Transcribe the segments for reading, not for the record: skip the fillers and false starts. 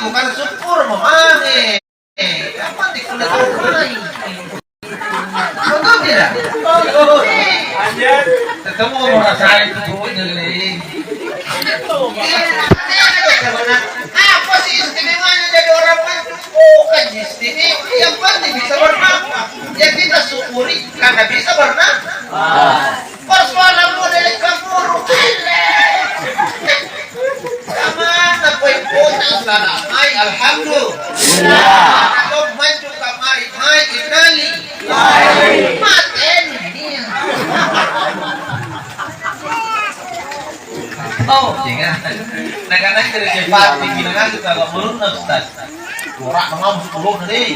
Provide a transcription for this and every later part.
bukan syukur memang. Apa di kulit lain? Betul tidak? Ketemu orang saya itu nyeling. Apa sih istimewanya jadi orang Bandung? Bukan istimewa, yang penting bisa bernafas. Ya kita syukuri karena bisa bernafas. Persoalan model kamu sama poin punya salamai alhamdulillah. Kalau maju kamari hai inali maten. Oh, jangan. Nak-nak dari cepat bikinangan kalau belum Ustaz. Orang ngomong 10 tadi.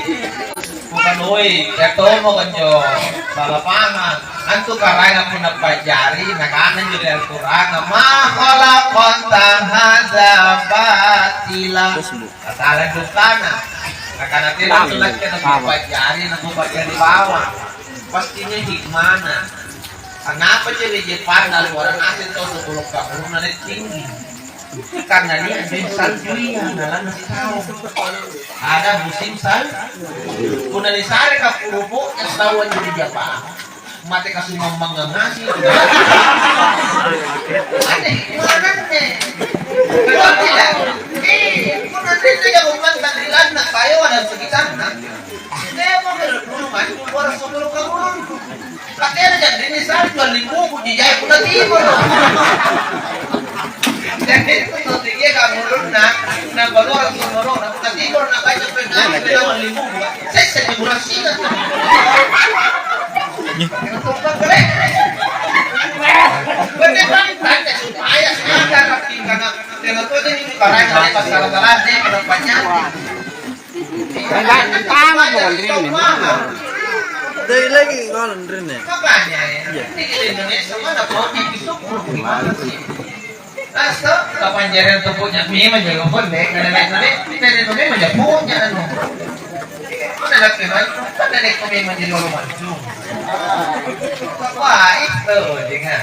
Bukan oi, ketemu kan jo. Balapangan. Antu karena aku nak pelajari, nakanan jadi Al-Quran. Ma khalaqan hadza batila. Katalan dukana. Nakana tidak sudah kita pelajari, nak pelajari bawah. Pastinya hikmahna. Kenapa jadi Jepang dari orang asing itu 10 tahun nanti tinggi? Karena dia ada saljunya dalam nasi tahu. Ada musim sal. Kuna di sare ka purupo yang setahun jadi Jepang. Mati kasih ngomong ngasih. Aneh, gimana nih? Betul tidak? Kuna itu yang umpan di lana kayu ada sekitar. Dia mau berhubungan orang 10 tahun. Katanya jadi ini saya jual 5.000 di Jaya Kuda Timur. Jadi itu nanti dia kamu lunak, nak baru orang Timur, nak Kuda Timur, nak kaca pengen, pengen 5.000. Saya sedih bulan sini. Untuk bergerak. Beneran tanda supaya sekarang tapi karena tuh ini barang ada pasar-pasar deh penempatnya. Tamat bukan dari lagi kalau ndrene. Makanya ya. Ini di Indonesia mana kopi besok gimana sih? Asto, kapan jalan tepuknya mie menjaga pun deh. Kadang-kadang kita di Indonesia menjaga punya anu. Mana nak kemana? Mana nak kopi menjadi orang maju? Wah itu jangan.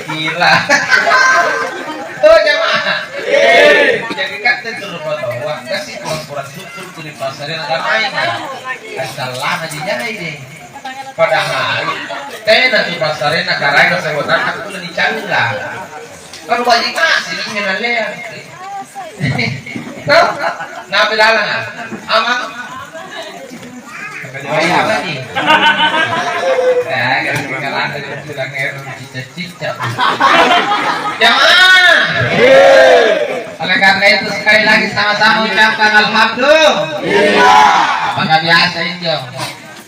Gila. Oh jamaah. Jadi kan tentu bahwa kasih kurang syukur di pasar yang ramai. Salah aja deh. Padahal nanti pasarnya negara yang sebutan aku lebih canggih lah. Kan wajib kasih ini nalea. Tahu? Nah bilang amang. Kayak apa nih? Ya, kalau kita bilang cicit-cicit. Jangan. Oleh karena itu sekali lagi sama-sama ucapkan alhamdulillah. Apakah biasa itu?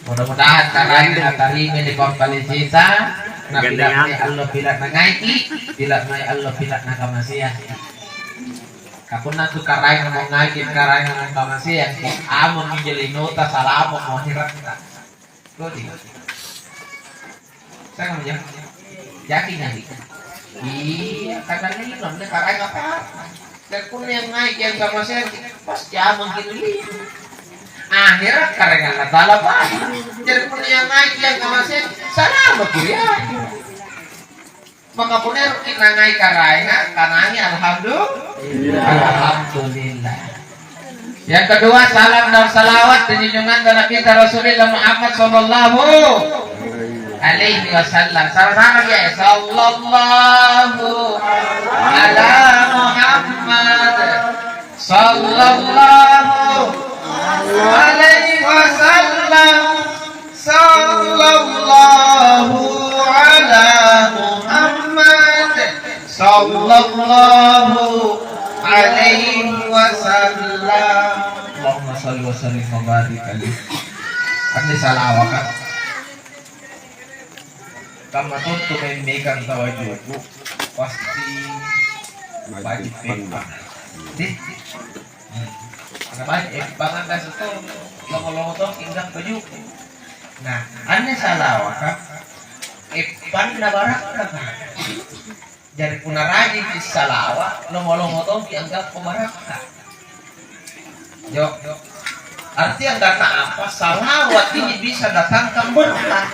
Mudah-mudahan karena ini terima di kompetisi kita. Nah bila Allah bila nangaiki, bila Allah bila nakamasiah. Kapun na tu karay na mga ngaikin karay na ng kamasiyan kung amon menjadi nota salamok mo hirap kita. Lodi. Saan mo yan? Yaki nga di. Iya, karena ini belum ada karay apa. Dan pun yang ngaikin kamasiyan pasti amon kinuli. Akhirnya karay nga natala pa. Dan pun yang ngaikin kamasiyan salamok ya. Maka puner kita naik karaya kananya alhamdulillah. Yang kedua salam dan salawat junjungan dari kita Rasulullah Muhammad sallallahu alaihi wasallam. Sama-sama ya sallallahu ala Muhammad sallallahu alaihi wasallam sallallahu ala Muhammad sallallahu alaihi wasallam. Allahumma shalli wa sallim wa barik alaihi. Ini salah wakat. Kamu tuh membekan tawajuku pasti wajib pempa. Karena banyak banget kasus tuh lama-lama tuh ingat baju. Nah, aneh salah wakat. Ipan na barak na ka. Jadi punaraji di salawa, lomo-lomo to dianggap pemarak ka. Jo. Arti ang data apa? Salawat ini bisa datangkan berkah.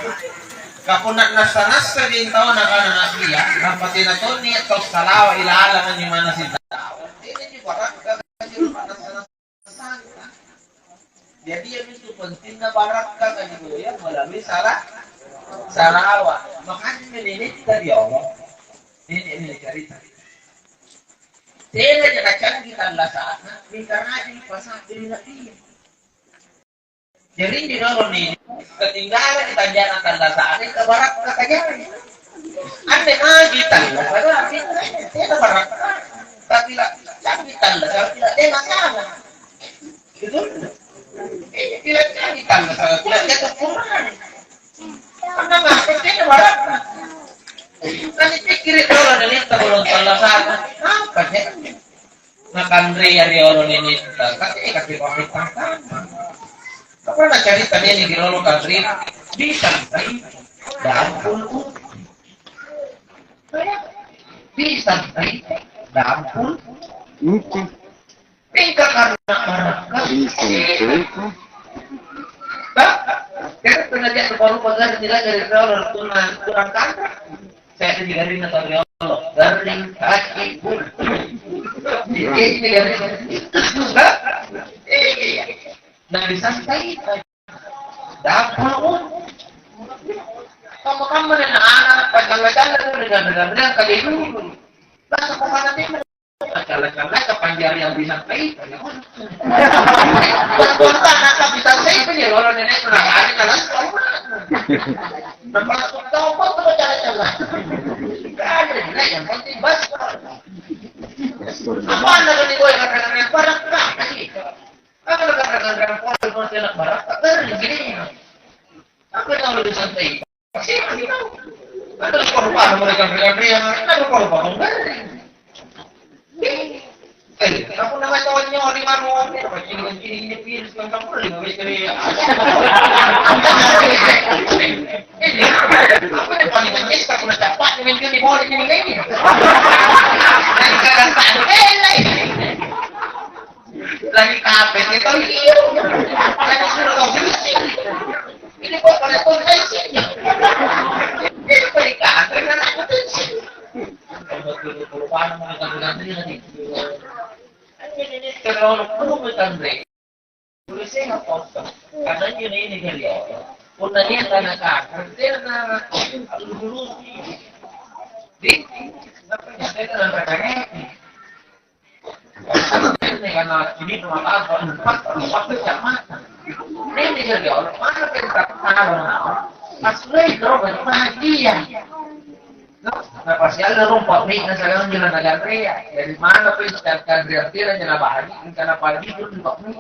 Kapunat nasa din tao na kana na siya, napati na to niya to salawa ilaala na ni mana si tao. Ini Jadi yang itu pentingnya barakah kan itu ya melalui salah awak. Makanya ini dari Allah. Ini cerita. Tidak ada canggih tanda saat minta rajin pasang diri lagi. Jadi di dalam ini ketinggalan di tanjakan tanda saat ini ke barat kata jari. Anda ngaji tanda, padahal tidak barat. Tapi lah canggih tanda, tapi tidak ada masalah. Gitu. Tidak canggih tanda, tidak ada kekurangan. Karena nggak tidak barat. Nanti pikir itu orang ini terlalu salah sana. Apa sih? Nakandre ya orang ini kasih pamit tangkap. Apa nak cari tadi ini di orang kandre bisa tadi dampul bisa tadi dampul tinggal karena marakah kita pernah lihat baru pagar tidak dari orang tunang kandre. Saya ada di garing atau di Allah garing kaki pun ini garing nah disantai dapat kamu dan anak pacaran dengan kali dulu masa kemana tim pacaran kepanjang yang disantai spontan anak bisa saya itu ya orang nenek pernah ada kalau nampak tahu apa cara-cara ada yang penting bas apa anda ini gue katakan barang apa katakan pola masih anak barang tak gini apa yang lebih santai pasti tahu ada lupa mereka yang ada lupa aku nama cowoknya orang mana ini pilih sekarang boleh nggak bisa aku yang paling mencis aku nak dapat dengan dia boleh ini lagi kadang lagi kafe kita liu lagi suruh kau bersih ini kok pada konsesinya ini pernikahan dengan aku bersih kalau panas mereka berganti lagi ini terlalu penuh berganti tulisnya nggak kosong karena ini kali punanya tanah kakak dia tanah dulu di apa yang saya dalam kakaknya karena ini rumah empat sama ini kali orang mana kita tahu asli terus bahagia. Nah pasti ada rumput nih, nah sekarang jalan agak ria. Dari mana pun sekarang ria-ria jalan bahagi, karena pagi itu rumput nih.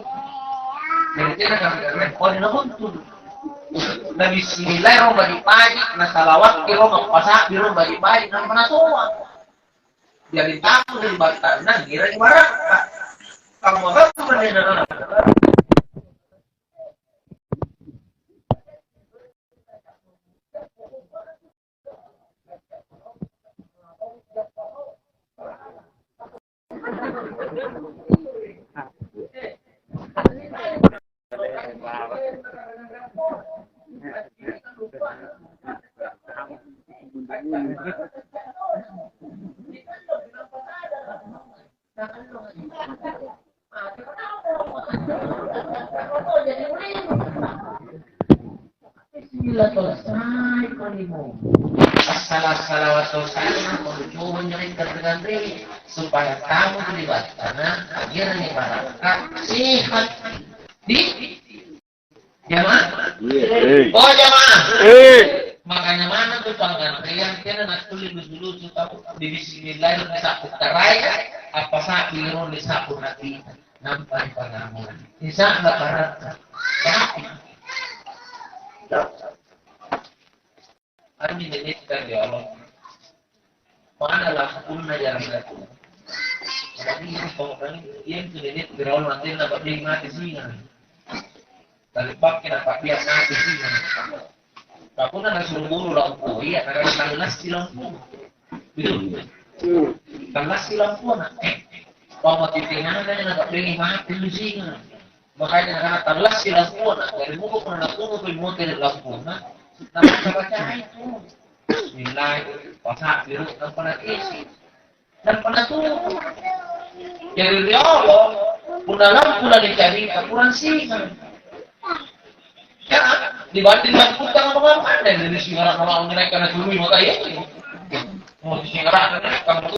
Dari sana kan ria, kau di nonton. Nah bismillah rumah di pagi, nah salawat di rumah pasak di rumah di pagi, nah mana semua. Jadi tahu dari batas, nah kira di barat. Kamu harus mendengar. Supaya kamu terlibat karena akhirnya masyarakat sehat di jamaah. Oh jamaah. Makanya mana tuh panggantian kena nak tulis dulu suka di bismillah sapu teraya apa sapi ron di sapu nanti nampai panamu. Bisa nggak barat? Kami menitkan ya Allah. Mana lah punna jalan aku. Jadi ini pokoknya yang sudah berawal nanti dapat dia mati sih kan. Dari pakai dapat dia mati sih kan. Tapi nak suruh buru lampu, iya karena tandas di lampu. Betul. Tandas di lampu nak. Kalau titingan kan dapat dia mati sih kan. Makanya karena tandas di lampu nak dari muka pernah tunggu ke motor lampu nak. Nampak baca itu. Nilai pasak biru dan pernah isi dan pernah tunggu. Jadi ya Allah, puna lampu lagi cari kurang sih. dibanding utang apa mana dari singaran orang naik karena dulu maka ya mau singaran kamu